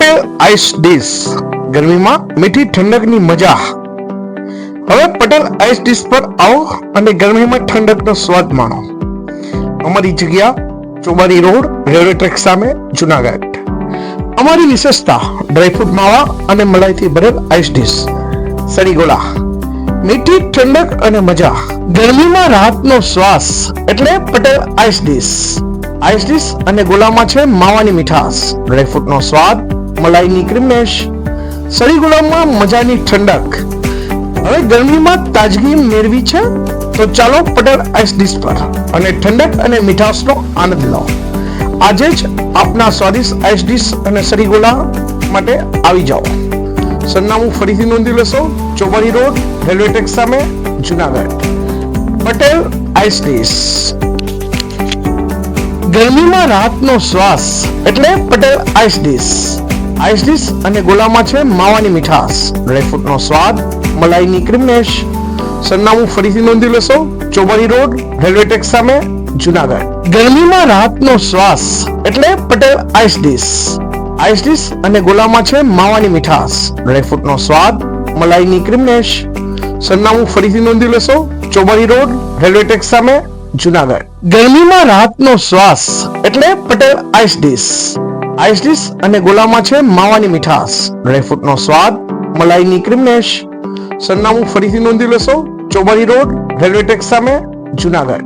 Patel ice dish, ગરમીમાં મીઠી ઠંડકની મજા। હવે પટેલ આઈસ ડીશ પર આવો અને ગરમીમાં ઠંડકનો સ્વાદ માણો। અમારી જગ્યા ચોબારી રોડ, રેલવે ટ્રેક સામે, જુનાગઢ। અમારી વિશેષતા ડ્રાયફ્રૂટ માવા અને મલાઈથી ભરેલ આઈસ ડીશ, સરીગોલા, મીઠી ઠંડક અને મજા। ગરમીમાં રાહતનો શ્વાસ એટલે Patel ice dish. Ice dish અને ગોલામાં છે માવાની મીઠાશ, ડ્રાયફ્રૂટનો સ્વાદ, મલાઈની ક્રીમનેશ, સરીગોલામાં મજાની ઠંડક। હવે ગરમીમાં તાજગી મેળવી છે તો ચાલો પટેલ આઈસ ડીશ પર અને ઠંડક અને મીઠાશનો આનંદ લો। આજે જ આપના સ્વાદિષ્ટ આઈસ ડીશ અને સરીગોલા માટે આવી જાઓ। સરનામું ફરીથી નોંધી લેશો, ચોબારી રોડ, રેલવે ટ્રેક સામે, જુનાગઢ। પટેલ આઈસ ડીશ, ગરમીમાં રાહતનો શ્વાસ એટલે Patel ice dish. Ice dish અને ગોલામાં છે માવાની મીઠાશ, ડ્રાયફ્રૂટનો સ્વાદ, મલાઈની ક્રીમનેશ। સરનામું ફરીથી નોંધી લેશો, ચોબારી રોડ, રેલવે ટ્રેક સામે, જુનાગઢ। ગરમીમાં રાહતનો શ્વાસ એટલે Patel ice dish. Ice dish અને ગોલામાં છે માવાની મીઠાશ, ડ્રાયફ્રૂટનો સ્વાદ, મલાઈની ક્રીમનેશ। સરનામું ફરીથી નોંધી લેશો, ચોબારી રોડ, રેલવે ટ્રેક સામે, જુનાગઢ। ગરમીમાં રાહતનો શ્વાસ એટલે Patel ice dish. Ice dish અને ગોલામાં છે માવાની મીઠાશ, ડ્રાયફ્રૂટનો સ્વાદ, મલાઈની ક્રીમનેશ। સરનામું ફરીથી નોંધી લેશો, ચોબારી રોડ, રેલવે ટ્રેક સામે, જુનાગઢ।